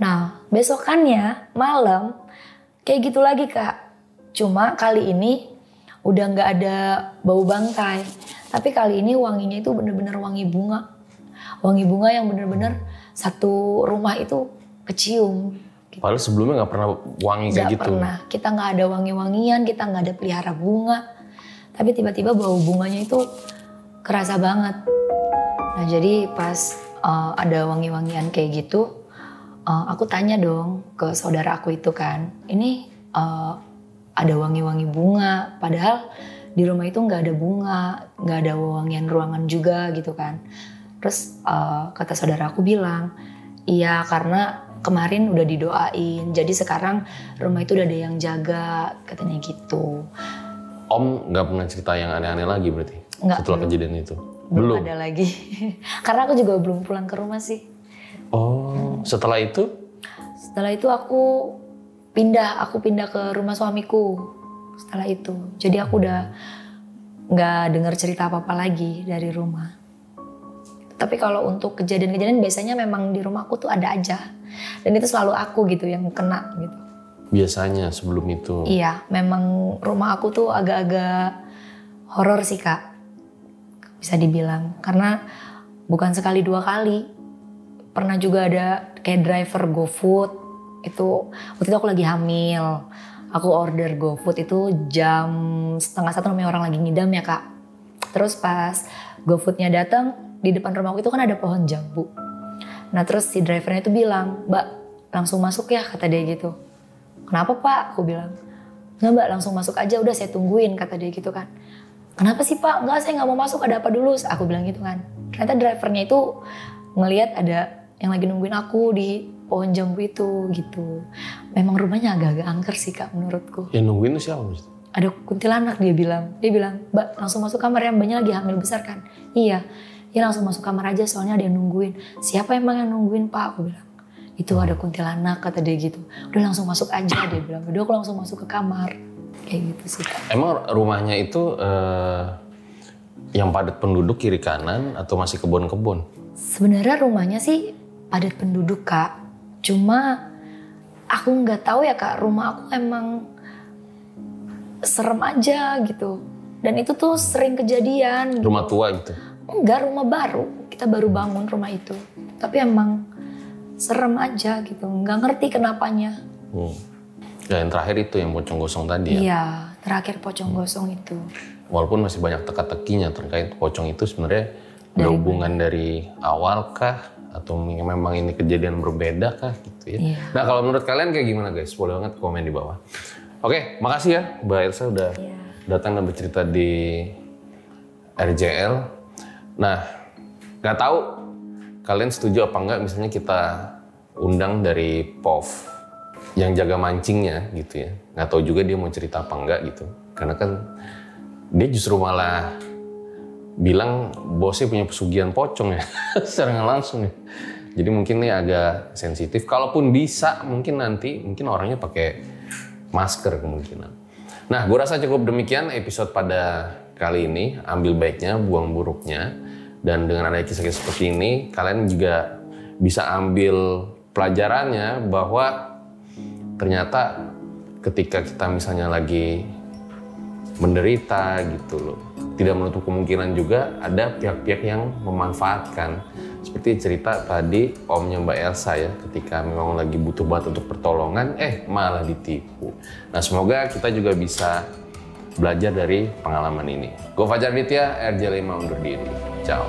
Nah besokannya malam kayak gitu lagi Kak. Cuma kali ini udah nggak ada bau bangkai. Tapi kali ini wanginya itu bener-bener wangi bunga. Wangi bunga yang bener-bener satu rumah itu kecium. Gitu. Padahal sebelumnya nggak pernah wangi kayak gitu? Nggak pernah. Kita nggak ada wangi-wangian, kita nggak ada pelihara bunga. Tapi tiba-tiba bau bunganya itu kerasa banget. Nah jadi pas ada wangi-wangian kayak gitu, aku tanya dong ke saudara aku itu kan, ini ada wangi-wangi bunga, padahal di rumah itu nggak ada bunga, nggak ada wangian ruangan juga gitu kan. Terus kata saudara aku bilang, iya karena kemarin udah didoain, jadi sekarang rumah itu udah ada yang jaga, katanya gitu. Om nggak pernah cerita yang aneh-aneh lagi berarti? Nggak, setelah belum. kejadian itu? Belum ada lagi. Karena aku juga belum pulang ke rumah sih. Oh, setelah itu? Setelah itu aku pindah ke rumah suamiku. setelah itu. Jadi aku udah nggak dengar cerita apa-apa lagi dari rumah. Tapi kalau untuk kejadian-kejadian biasanya memang di rumah aku tuh ada aja. Dan itu selalu aku gitu yang kena gitu. Biasanya sebelum itu? Iya, memang rumah aku tuh agak-agak horor sih Kak. Bisa dibilang. Karena bukan sekali 2 kali. Pernah juga ada kayak driver GoFood. Itu waktu itu aku lagi hamil. Aku order GoFood itu jam 12:30 namanya orang lagi ngidam ya Kak. Terus pas GoFoodnya datang, di depan rumahku itu kan ada pohon jambu. Nah terus si drivernya itu bilang, "Mbak langsung masuk ya," kata dia gitu. "Kenapa Pak?" Aku bilang. "Nggak Mbak, langsung masuk aja, udah saya tungguin," kata dia gitu kan. "Kenapa sih Pak?" "Nggak, saya nggak mau masuk, ada apa dulu?" Aku bilang gitu kan. Ternyata drivernya itu ngelihat ada yang lagi nungguin aku di pohon jambu itu gitu. Memang rumahnya agak-agak angker sih Kak menurutku. Yang nungguin itu siapa? Ada kuntilanak dia bilang. Dia bilang, "Mbak langsung masuk kamar ya, mbaknya lagi hamil besar kan?" "Iya." "Ya langsung masuk kamar aja soalnya ada yang nungguin." "Siapa emang yang nungguin Pak?" Aku bilang. "Itu ada kuntilanak," kata dia gitu. "Udah langsung masuk aja," dia bilang. Udah aku langsung masuk ke kamar. Kayak gitu sih Kak. Emang rumahnya itu yang padat penduduk kiri kanan atau masih kebun-kebun? Sebenarnya rumahnya sih padat penduduk Kak. Cuma aku nggak tahu ya Kak, rumah aku emang serem aja gitu. Dan itu tuh sering kejadian. Rumah tua gitu? Enggak, rumah baru. Kita baru bangun rumah itu. Tapi emang serem aja gitu. Nggak ngerti kenapanya. Ya yang terakhir itu yang pocong gosong tadi ya? Iya, terakhir pocong gosong itu. Walaupun masih banyak teka-tekinya terkait pocong itu sebenarnya ada hubungan dari awal kah? Atau memang ini kejadian berbeda kah gitu ya? Iya. Nah kalau menurut kalian kayak gimana guys? Boleh banget komen di bawah. Oke, makasih ya Mbak Elsa udah datang dan bercerita di RJL. Nah, nggak tahu kalian setuju apa enggak misalnya kita undang dari POV yang jaga mancingnya gitu ya. Nggak tahu juga dia mau cerita apa enggak gitu. Karena kan dia justru malah bilang bosnya punya pesugihan pocong ya secara nggak langsung ya. Jadi mungkin ini agak sensitif. Kalaupun bisa mungkin nanti mungkin orangnya pakai masker kemungkinan. Nah, gue rasa cukup demikian episode pada kali ini. Ambil baiknya, buang buruknya. Dan dengan ada kisah-kisah seperti ini, kalian juga bisa ambil pelajarannya bahwa ternyata ketika kita misalnya lagi menderita gitu loh, tidak menutup kemungkinan juga ada pihak-pihak yang memanfaatkan. Seperti cerita tadi omnya Mbak Elsa ya, ketika memang lagi butuh banget untuk pertolongan, malah ditipu. Nah semoga kita juga bisa belajar dari pengalaman ini. Gue Fajar Ditya, RJ5 undur diri. Ciao.